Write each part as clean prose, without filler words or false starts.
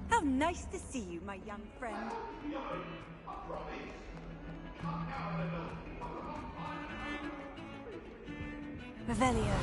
How nice to see you, my young friend. Revelio.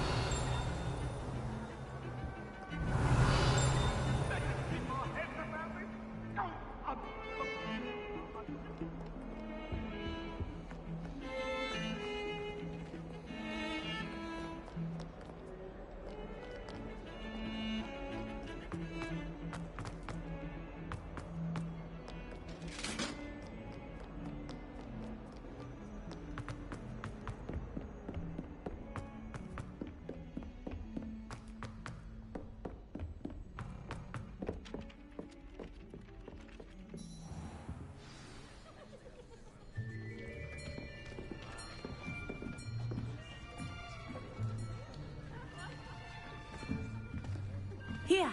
Here!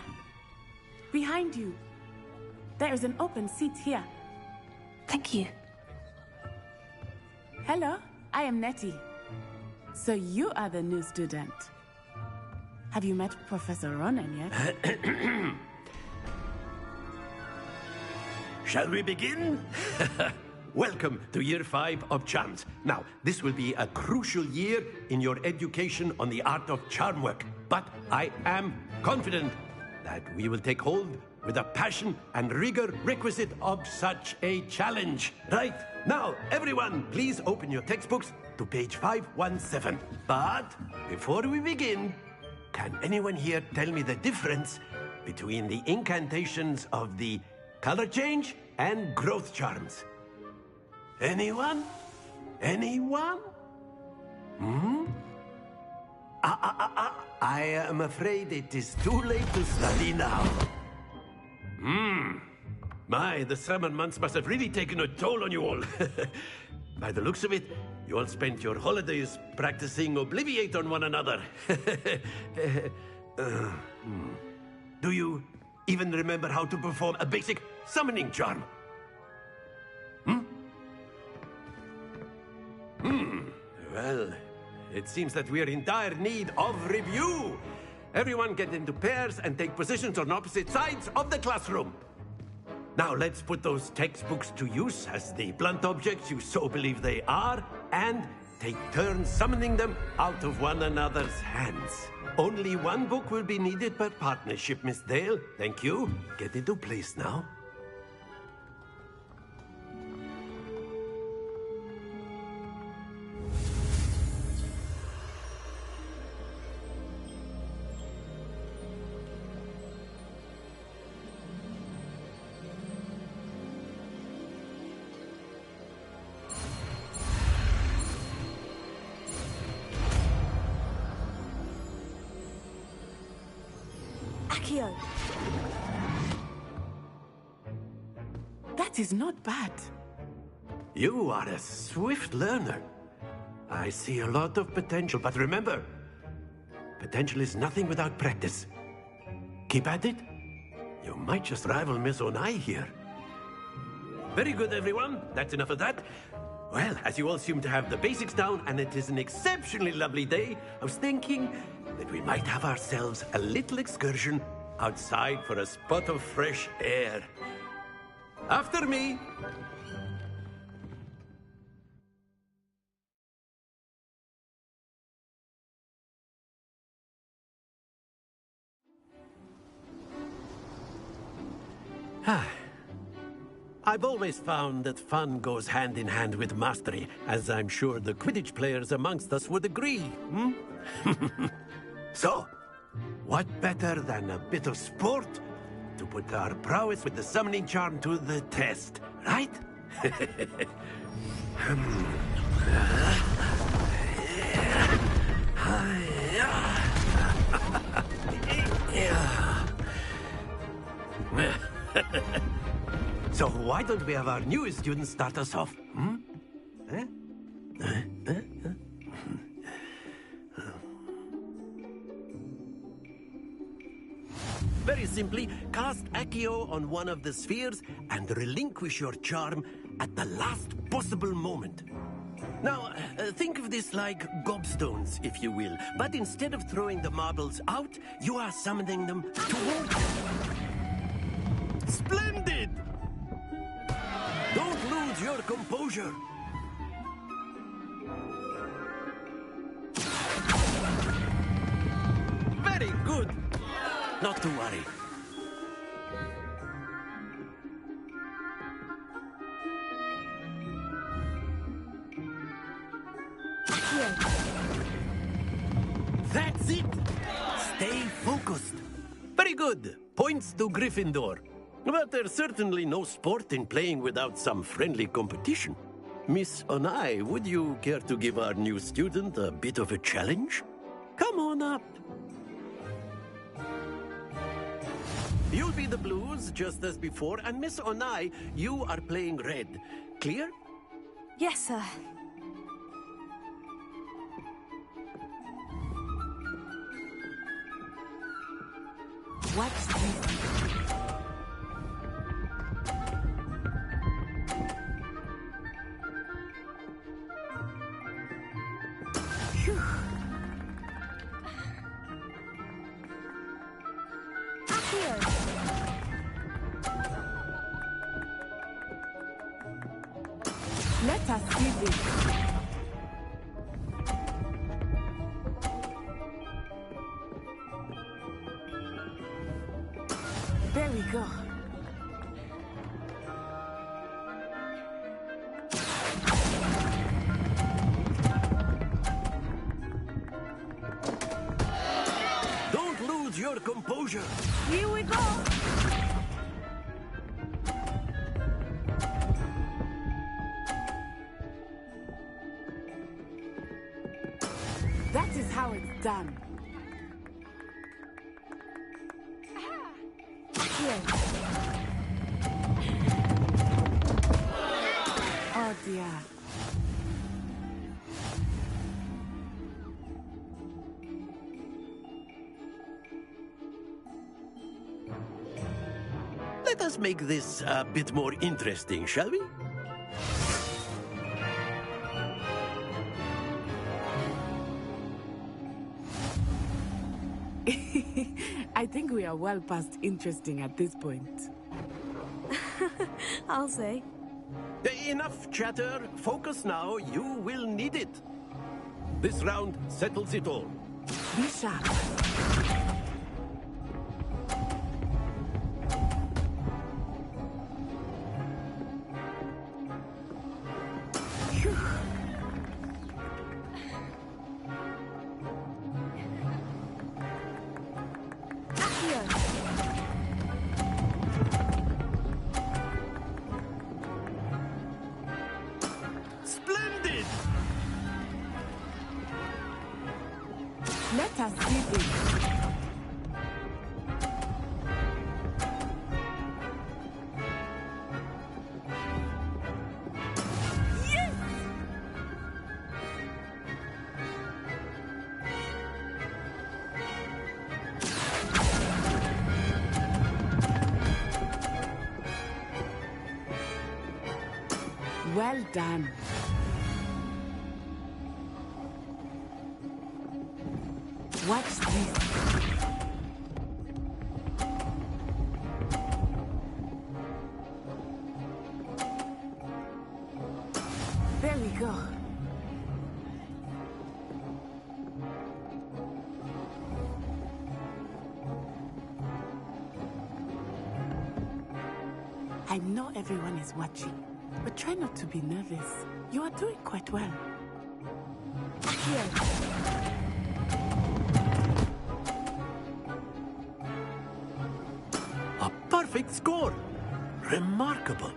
Behind you! There is an open seat here. Thank you. Hello, I am Nettie. So you are the new student. Have you met Professor Ronan yet? Shall we begin? Welcome to Year 5 of Charms. Now, this will be a crucial year in your education on the art of charm work. But I am confident that we will take hold with the passion and rigor requisite of such a challenge. Right, now, everyone, please open your textbooks to page 517. But before we begin, can anyone here tell me the difference between the incantations of the color change and growth charms? Anyone? Anyone? I am afraid it is too late to study now. My, the summer months must have really taken a toll on you all. By the looks of it, you all spent your holidays practicing Obliviate on one another. Do you even remember how to perform a basic summoning charm? Well, it seems that we are in dire need of review. Everyone get into pairs and take positions on opposite sides of the classroom. Now let's put those textbooks to use as the blunt objects you so believe they are, and take turns summoning them out of one another's hands. Only one book will be needed per partnership, Miss Dale. Thank you. Get into place now. That is not bad. You are a swift learner. I see a lot of potential, but remember, potential is nothing without practice. Keep at it. You might just rival Miss Onai here. Very good, everyone. That's enough of that. Well, as you all seem to have the basics down, and it is an exceptionally lovely day, I was thinking that we might have ourselves a little excursion outside for a spot of fresh air. After me. I've always found that fun goes hand in hand with mastery, as I'm sure the Quidditch players amongst us would agree. So, what better than a bit of sport to put our prowess with the summoning charm to the test, right? So why don't we have our newest student start us off? Very simply, cast Accio on one of the spheres and relinquish your charm at the last possible moment. Now, think of this like gobstones, if you will. But instead of throwing the marbles out, you are summoning them toward you. Splendid! Don't lose your composure. Very good. Not to worry. Here. That's it. Stay focused. Very good. Points to Gryffindor. But there's certainly no sport in playing without some friendly competition. Miss Onai, would you care to give our new student a bit of a challenge? Come on up. You'll be the blues, just as before, and Miss Onai, you are playing red. Clear? Yes, sir. What's this? Let us see this. There we go. Don't lose your composure. Here we go. That is how it's done. Here. Oh dear. Let us make this a bit more interesting, shall we? I think we are well past interesting at this point. I'll say. Enough chatter. Focus now. You will need it. This round settles it all. Be sharp. Splendid! Let us see this. Well done. Watch this. There we go. I know everyone is watching, but try not to be nervous. You are doing quite well. Here. A perfect score! Remarkable!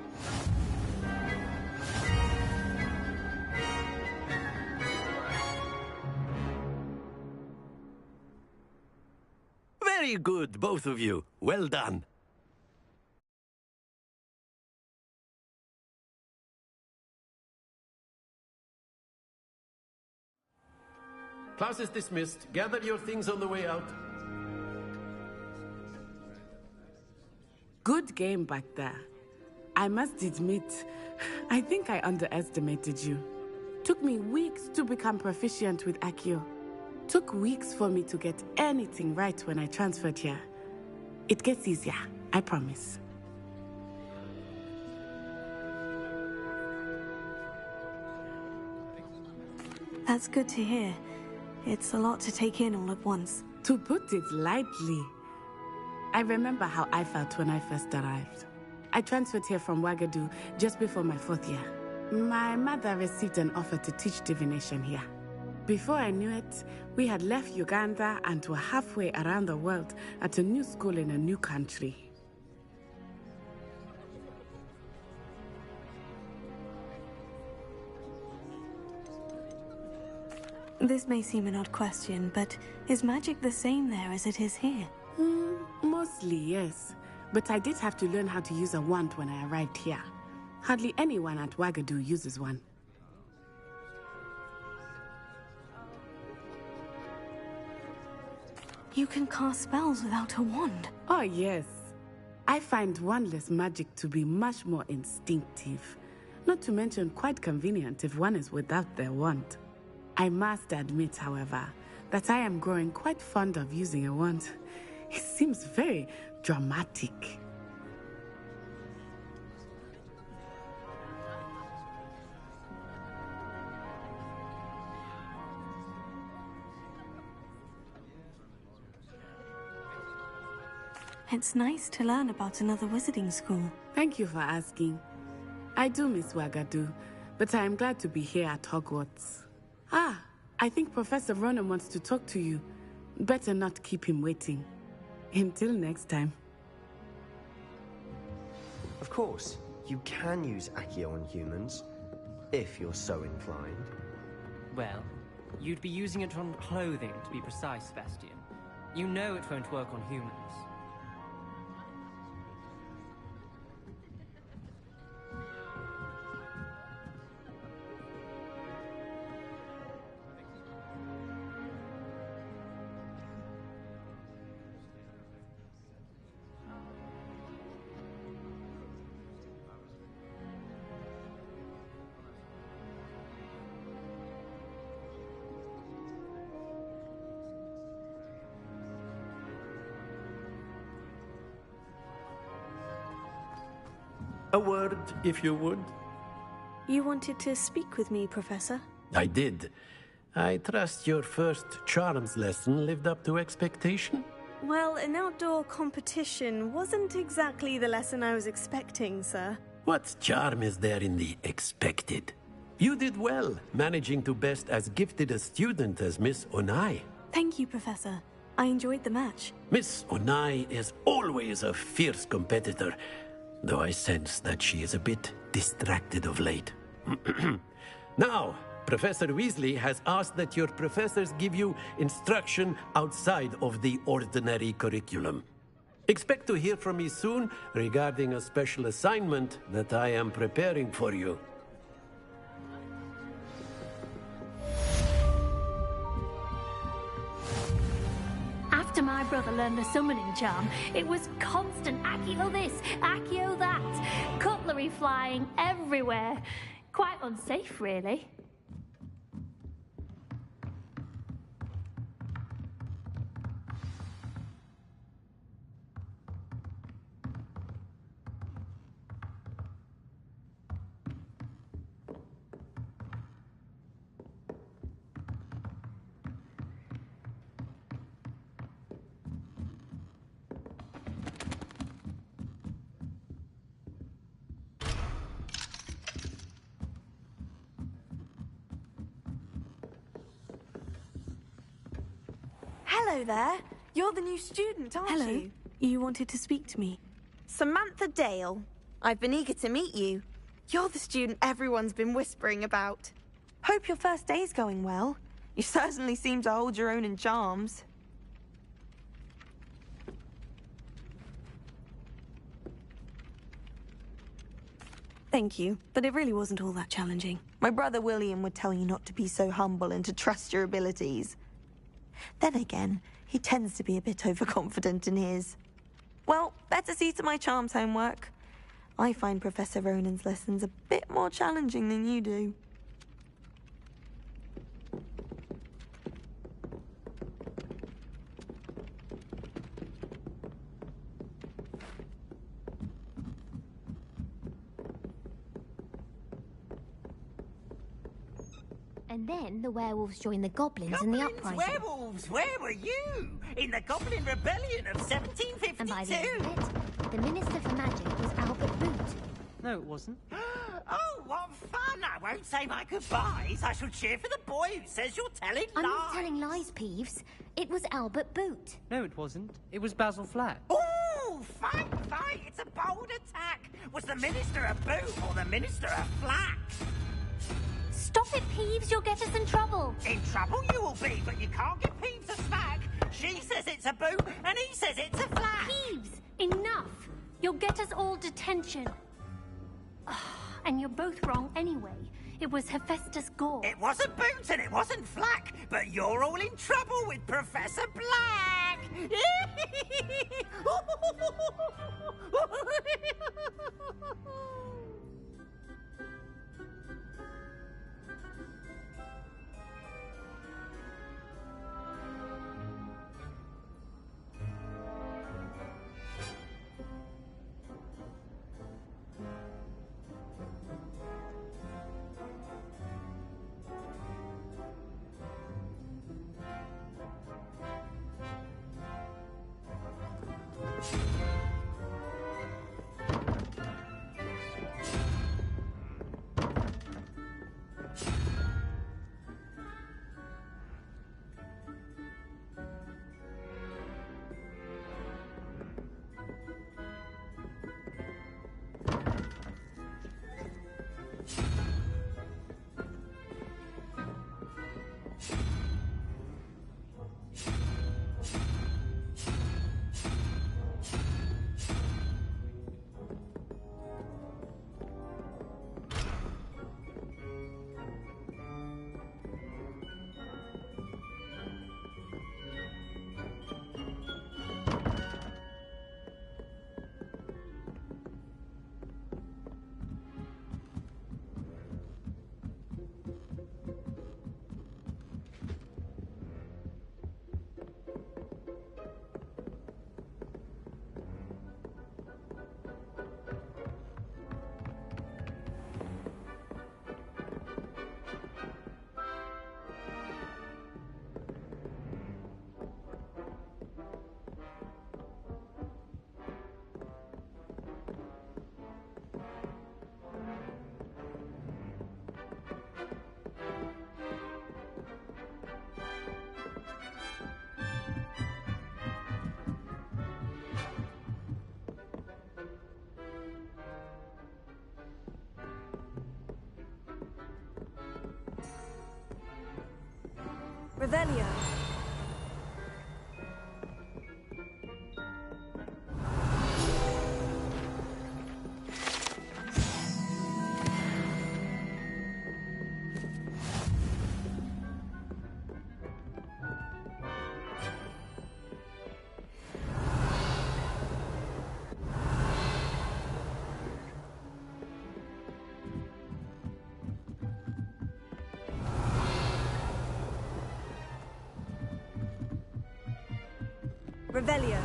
Very good, both of you. Well done. Class is dismissed. Gather your things on the way out. Good game back there. I must admit, I think I underestimated you. Took me weeks to become proficient with Accio. Took weeks for me to get anything right when I transferred here. It gets easier, I promise. That's good to hear. It's a lot to take in all at once. To put it lightly, I remember how I felt when I first arrived. I transferred here from Ouagadougou just before my 4th year. My mother received an offer to teach divination here. Before I knew it, we had left Uganda and were halfway around the world at a new school in a new country. This may seem an odd question, but is magic the same there as it is here? Mostly, yes. But I did have to learn how to use a wand when I arrived here. Hardly anyone at Ouagadougou uses one. You can cast spells without a wand? Oh, yes. I find wandless magic to be much more instinctive. Not to mention quite convenient if one is without their wand. I must admit, however, that I am growing quite fond of using a wand. It seems very dramatic. It's nice to learn about another wizarding school. Thank you for asking. I do miss Ouagadougou, but I am glad to be here at Hogwarts. Ah, I think Professor Ronan wants to talk to you. Better not keep him waiting. Until next time. Of course, you can use Accio on humans, if you're so inclined. Well, you'd be using it on clothing, to be precise, Sebastian. You know it won't work on humans. A word, if you would. You wanted to speak with me, Professor? I did. I trust your first charms lesson lived up to expectation? Well, an outdoor competition wasn't exactly the lesson I was expecting, sir. What charm is there in the expected? You did well, managing to best as gifted a student as Miss Onai. Thank you, Professor. I enjoyed the match. Miss Onai is always a fierce competitor, though I sense that she is a bit distracted of late. Now, Professor Weasley has asked that your professors give you instruction outside of the ordinary curriculum. Expect to hear from me soon regarding a special assignment that I am preparing for you. After my brother learned the summoning charm, it was constant Accio this, Accio that, cutlery flying everywhere. quite unsafe, really. Hello there. You're the new student, aren't Hello. you? You wanted to speak to me? Samantha Dale. I've been eager to meet you. You're the student everyone's been whispering about. Hope your first day's going well. You certainly seem to hold your own in charms. Thank you, but it really wasn't all that challenging. My brother William would tell you not to be so humble and to trust your abilities. Then again, he tends to be a bit overconfident in his. Well, better see to my charms homework. I find Professor Ronan's lessons a bit more challenging than you do. And then the werewolves joined the goblins in the uprising. Werewolves, where were you? In the Goblin Rebellion of 1752? And by the end of it, the Minister for Magic was Albert Boot. No, it wasn't. Oh, what fun! I won't say my goodbyes. I shall cheer for the boy who says you're telling lies. I'm not telling lies, Peeves. It was Albert Boot. No, it wasn't. It was Basil Flat. Ooh, fight! It's a bold attack. Was the Minister a boot or the Minister a flack? Stop it, Peeves. You'll get us in trouble. In trouble you will be, but you can't give Peeves a smack. She says it's a boot, and he says it's a flack. Peeves, enough. You'll get us all detention. And you're both wrong anyway. It was Hephaestus Gore. It wasn't boot and it wasn't flack, but you're all in trouble with Professor Black. Revelio. Revelio.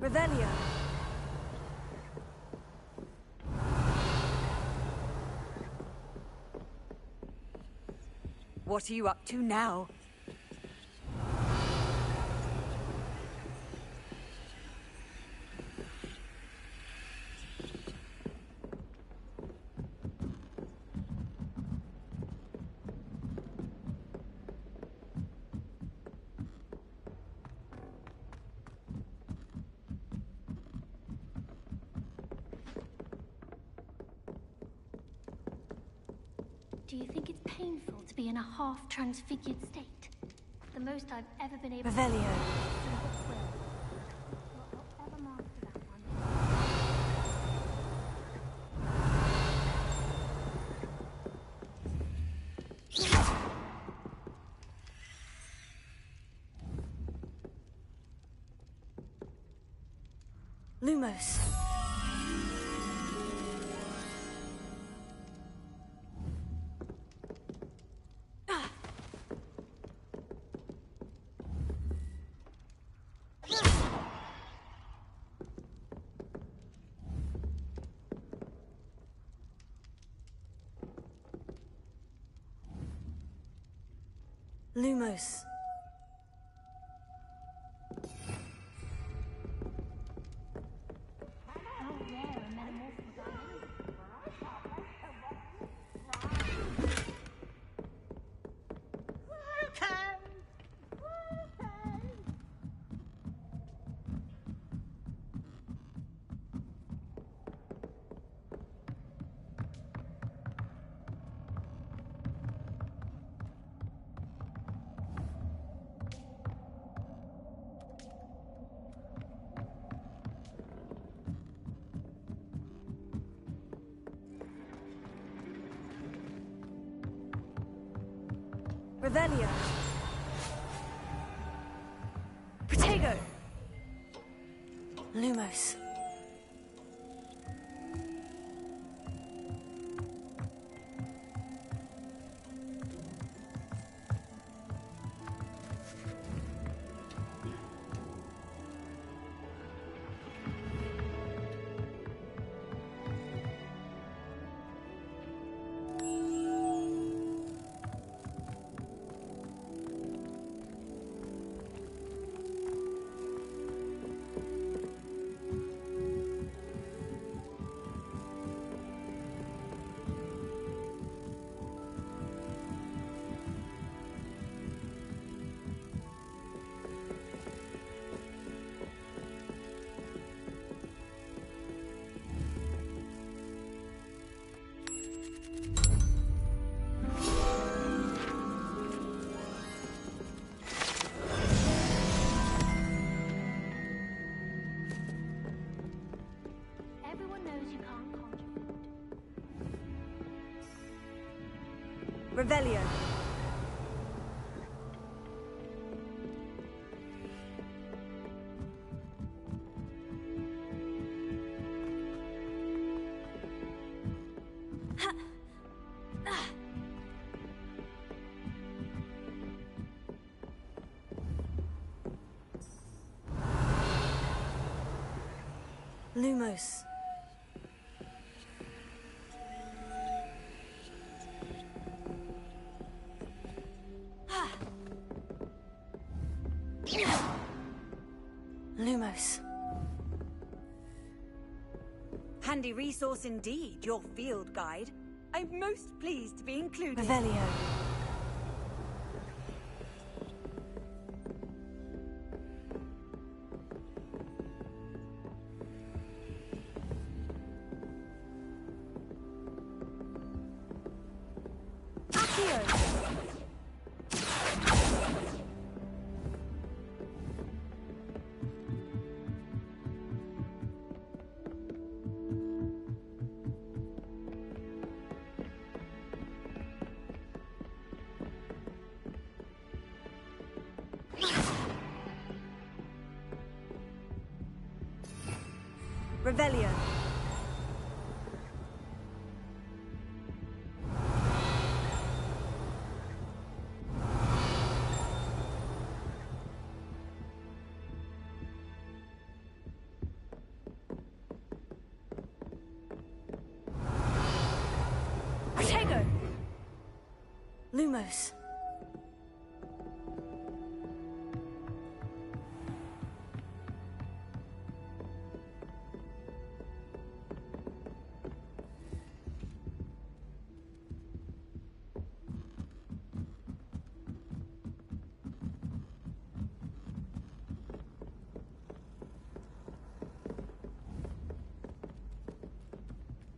Revelio. What are you up to now? Do you think it's painful to be in a half-transfigured state? The most I've ever been able Revelio. Ever master that one. Lumos. Lumos. Revelio. Protego. Lumos. Everyone knows you can't conjure food. Revelio. Lumos. Lumos. Handy resource indeed, your field guide. I'm most pleased to be included. Revelio. Revelio. Protego. Lumos.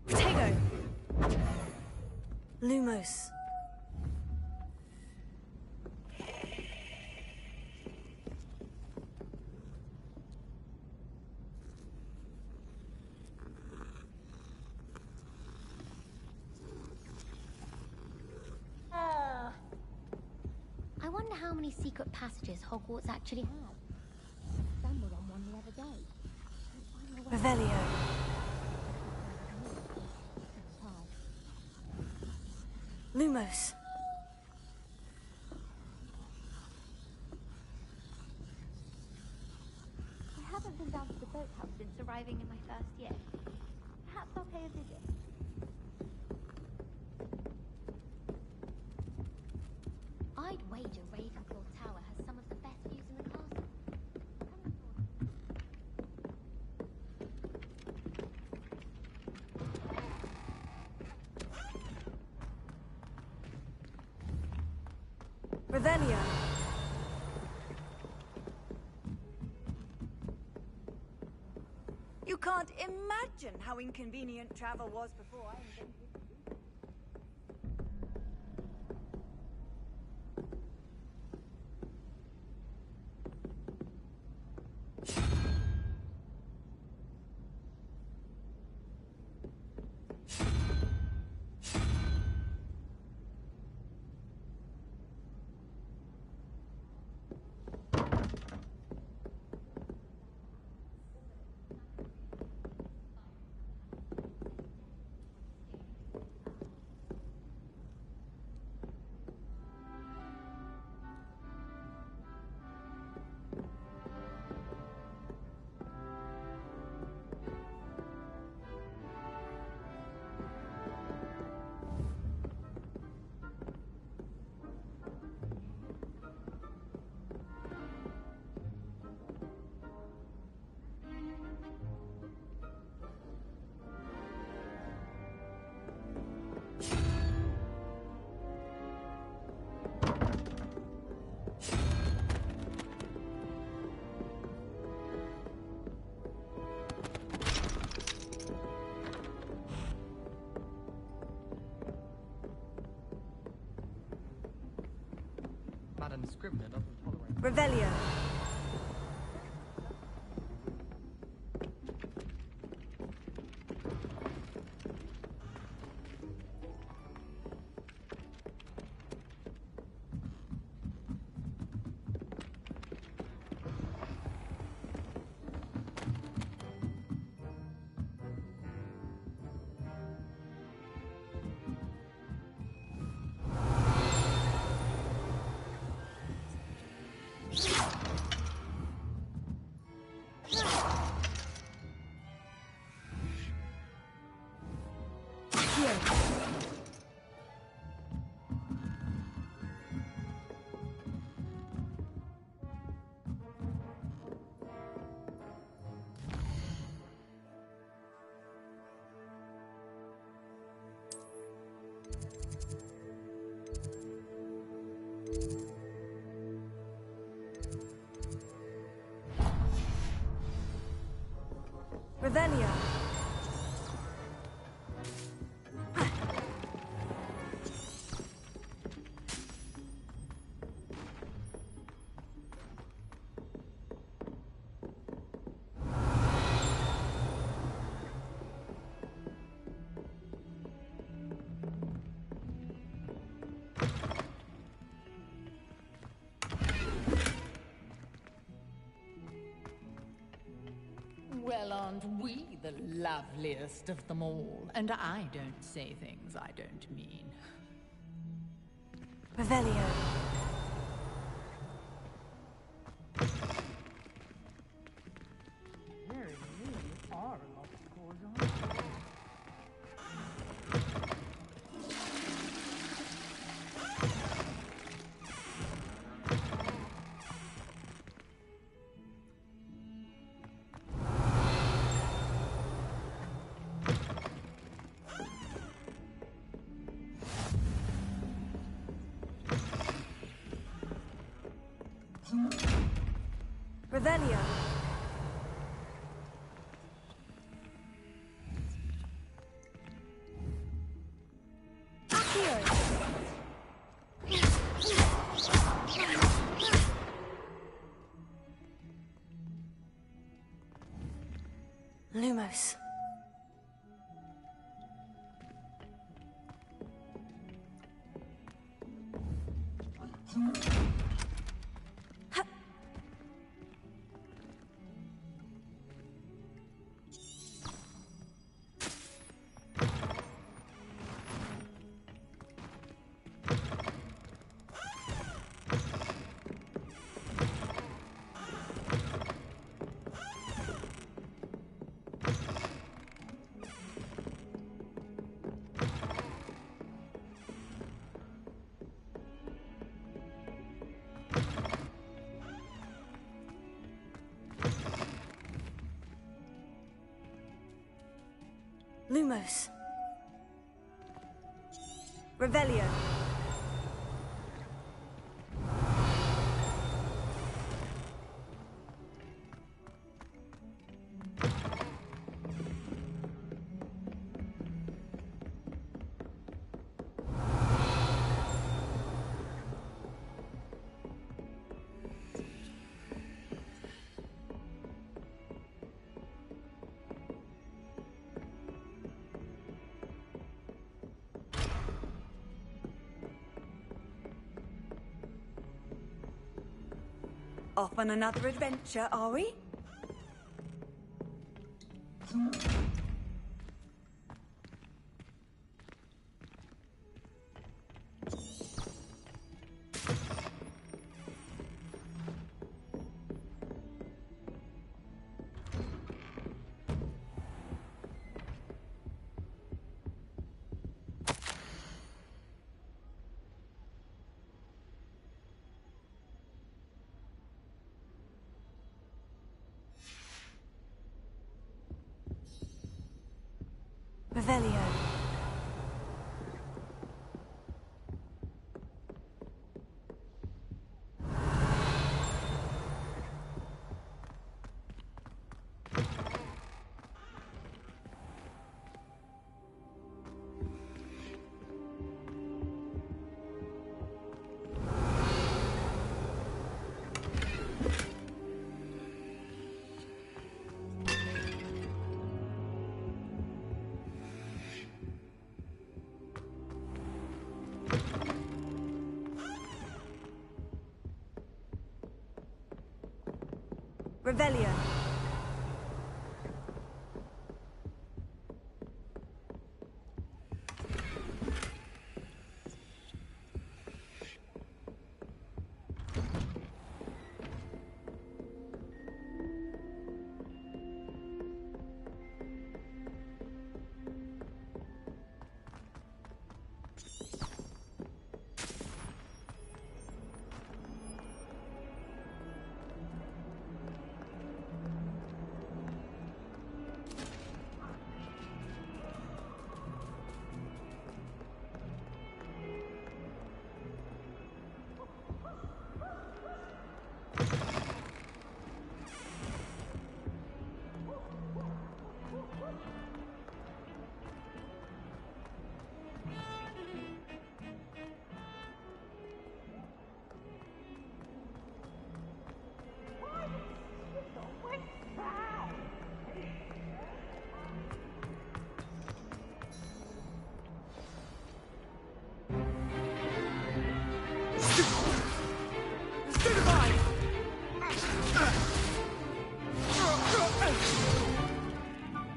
Protego. Lumos. I wonder how many secret passages Hogwarts actually has. Stumbled on one the other day. Revelio. Lumos. I haven't been down to the boathouse since arriving in my first year. Perhaps I'll pay a visit. I'd wager Ravenclaw Tower has some of the best views in the castle. Revelio. You can't imagine how inconvenient travel was before I invented it. Madam Scrivener doesn't tolerate... Revelio. Revelio. Well, aren't we the loveliest of them all? And I don't say things I don't mean. Revelio. There really are a lot of goes on. Revelio. Accio. Lumos. Lumos. Revelio. Off on another adventure, are we? Revelio. Revelio.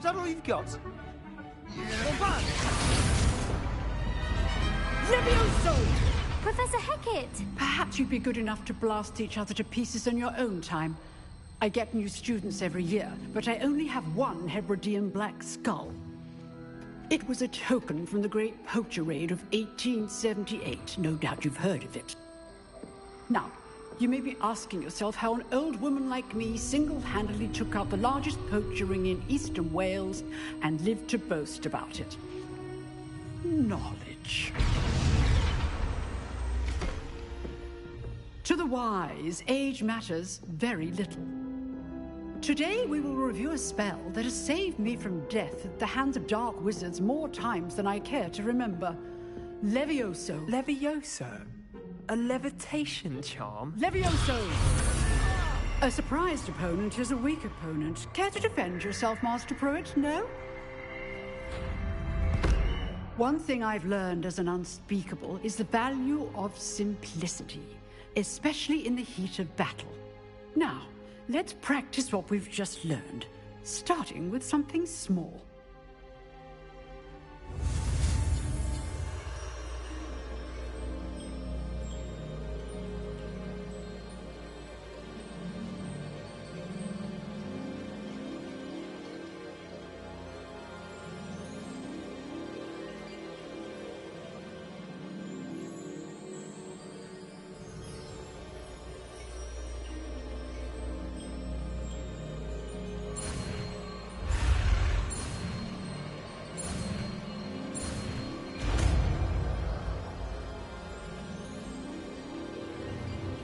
that all you've got? Run! Levioso! Professor Hecat! Perhaps you'd be good enough to blast each other to pieces in your own time. I get new students every year, but I only have one Hebridean black skull. It was a token from the Great Poacher Raid of 1878. No doubt you've heard of it. Now, you may be asking yourself how an old woman like me single-handedly took out the largest poacher ring in eastern Wales and lived to boast about it. Knowledge. To the wise, age matters very little. Today we will review a spell that has saved me from death at the hands of dark wizards more times than I care to remember. Levioso. Levioso? A levitation charm? Levioso! A surprised opponent is a weak opponent. Care to defend yourself, Master Pruitt? No? One thing I've learned as an unspeakable is the value of simplicity, especially in the heat of battle. Now, let's practice what we've just learned, starting with something small.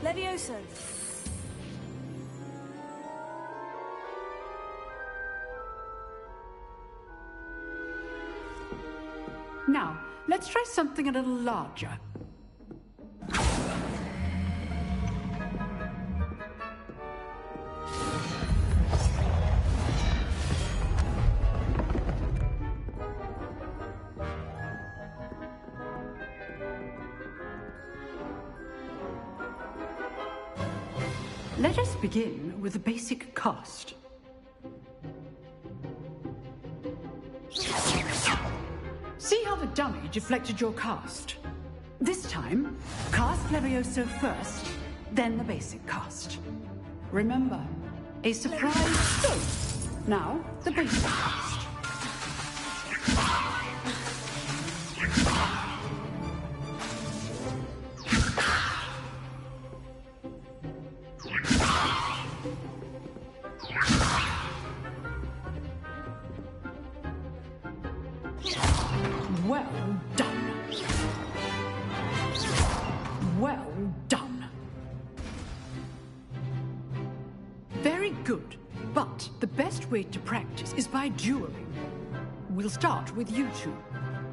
Levioso. Now, let's try something a little larger. Let us begin with the basic cast. See how the dummy deflected your cast? This time, cast Levioso first, then the basic cast. Remember, a surprise stroke. Now, the basic cast. Well done. Well done. Very good. But the best way to practice is by dueling. We'll start with you two.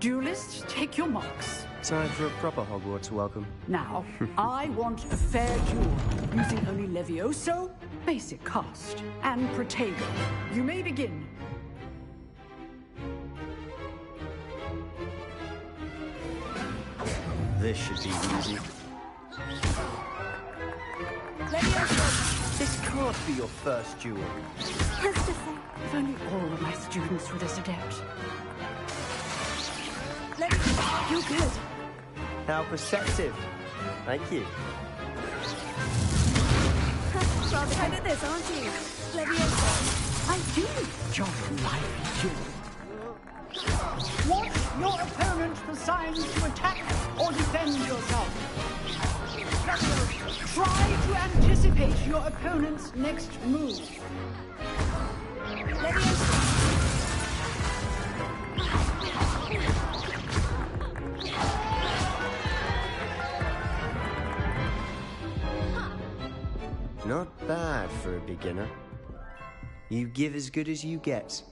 Duelists, take your marks. Time for a proper Hogwarts welcome. Now, I want a fair duel, using only Levioso, basic cast, and Protego. You may begin. This should be easy. This can't be your first duel. If only all of my students were this adept. You're good. How perceptive. Thank you. Rather good at this, aren't you? Levioso. I do enjoy life duel. Watch your opponent for signs to attack or defend yourself. Try to anticipate your opponent's next move. Not bad for a beginner. You give as good as you get.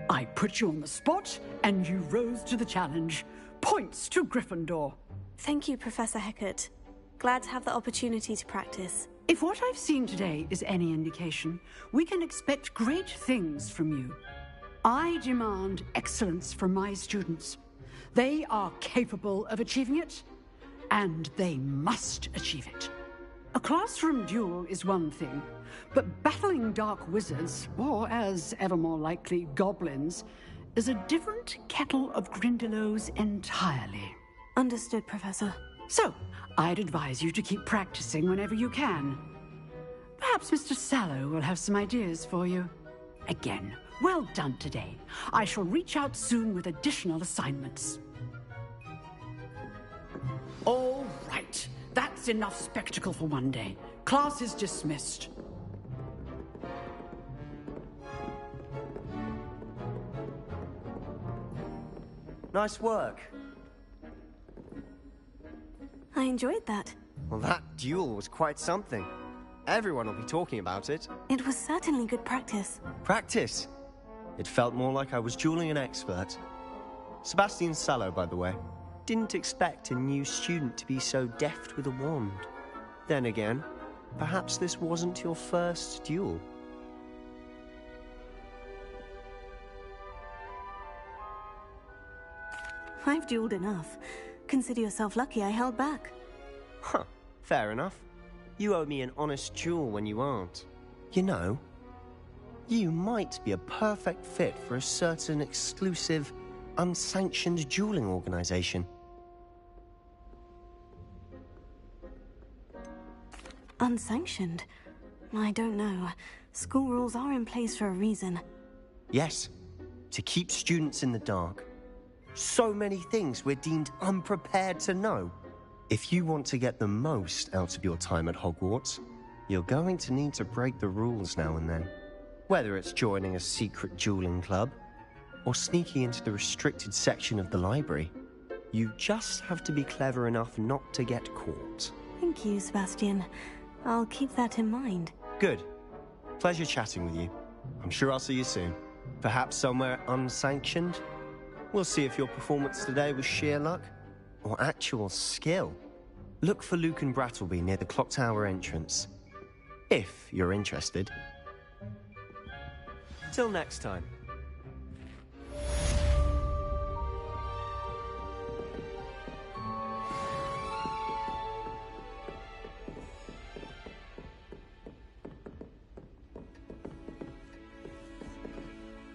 I put you on the spot, and you rose to the challenge. Points to Gryffindor. Thank you, Professor Hecat. Glad to have the opportunity to practice. If what I've seen today is any indication, we can expect great things from you. I demand excellence from my students. They are capable of achieving it, and they must achieve it. A classroom duel is one thing, but battling dark wizards, or as ever more likely, goblins, is a different kettle of Grindylows entirely. Understood, Professor. So, I'd advise you to keep practicing whenever you can. Perhaps Mr. Sallow will have some ideas for you. Again, well done today. I shall reach out soon with additional assignments. All right. That's enough spectacle for one day. Class is dismissed. Nice work. I enjoyed that. Well, that duel was quite something. Everyone will be talking about it. It was certainly good practice. Practice? It felt more like I was dueling an expert. Sebastian Sallow, by the way. Didn't expect a new student to be so deft with a wand. Then again, perhaps this wasn't your first duel. I've dueled enough. Consider yourself lucky I held back. Huh, fair enough. You owe me an honest duel when you aren't. You know, you might be a perfect fit for a certain exclusive, unsanctioned dueling organization. Unsanctioned? I don't know. School rules are in place for a reason. Yes, to keep students in the dark. So many things we're deemed unprepared to know. If you want to get the most out of your time at Hogwarts, you're going to need to break the rules now and then. Whether it's joining a secret dueling club, or sneaking into the restricted section of the library, you just have to be clever enough not to get caught. Thank you, Sebastian. I'll keep that in mind. Good. Pleasure chatting with you. I'm sure I'll see you soon. Perhaps somewhere unsanctioned? We'll see if your performance today was sheer luck or actual skill. Look for Luke and Brattleby near the clock tower entrance, if you're interested. Till next time.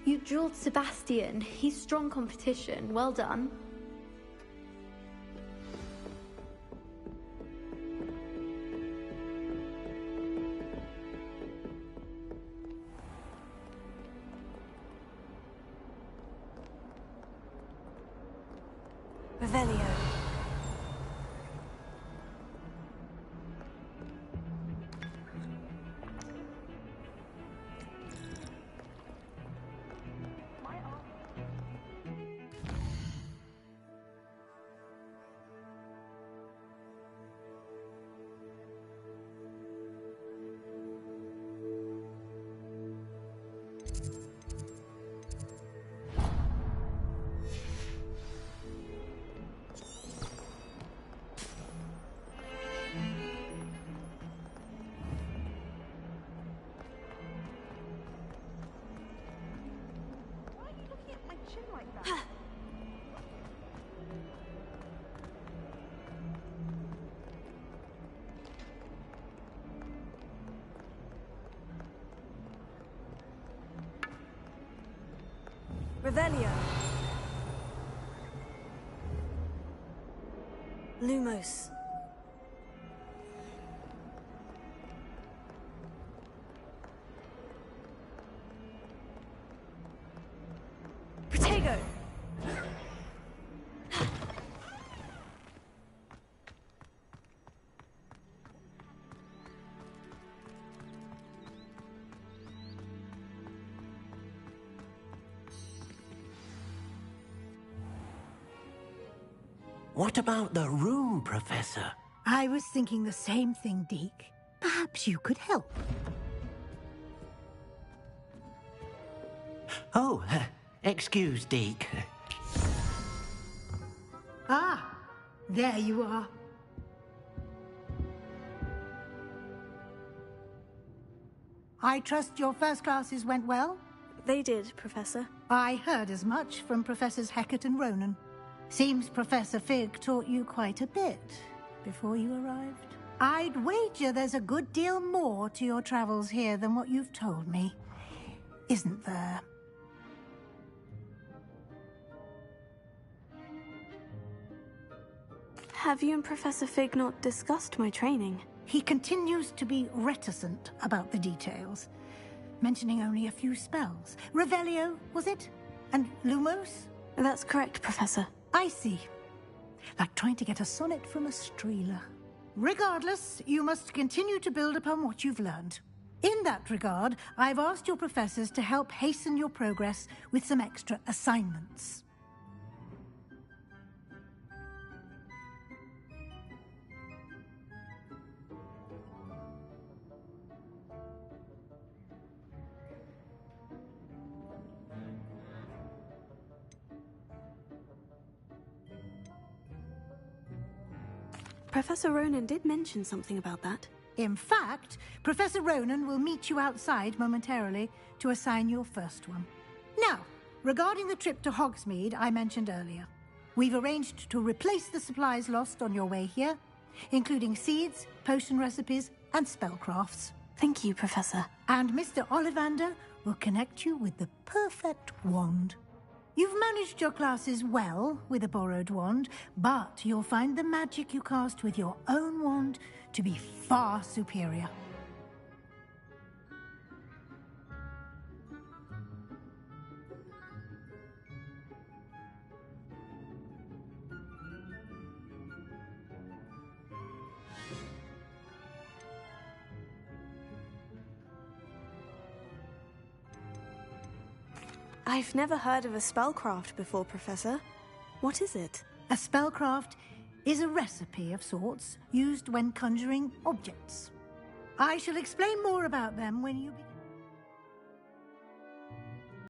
You dueled Sebastian. He's strong competition. Well done. Revelio. Revelio. Lumos. Protego. What about the room, Professor? I was thinking the same thing, Deke. Perhaps you could help. Oh, excuse, Deke. Ah, there you are. I trust your first classes went well? They did, Professor. I heard as much from Professors Hecat and Ronan. Seems Professor Fig taught you quite a bit. before you arrived? I'd wager there's a good deal more to your travels here than what you've told me. Isn't there? Have you and Professor Fig not discussed my training? He continues to be reticent about the details, mentioning only a few spells. Revelio, was it? And Lumos? That's correct, Professor. I see. Like trying to get a sonnet from a streeler. Regardless, you must continue to build upon what you've learned. In that regard, I've asked your professors to help hasten your progress with some extra assignments. Professor Ronan did mention something about that. In fact, Professor Ronan will meet you outside momentarily to assign your first one. Now, regarding the trip to Hogsmeade I mentioned earlier, we've arranged to replace the supplies lost on your way here, including seeds, potion recipes, and spellcrafts. Thank you, Professor. And Mr. Ollivander will connect you with the perfect wand. You've managed your classes well with a borrowed wand, but you'll find the magic you cast with your own wand to be far superior. I've never heard of a spellcraft before, Professor. What is it? A spellcraft is a recipe of sorts used when conjuring objects. I shall explain more about them when you begin.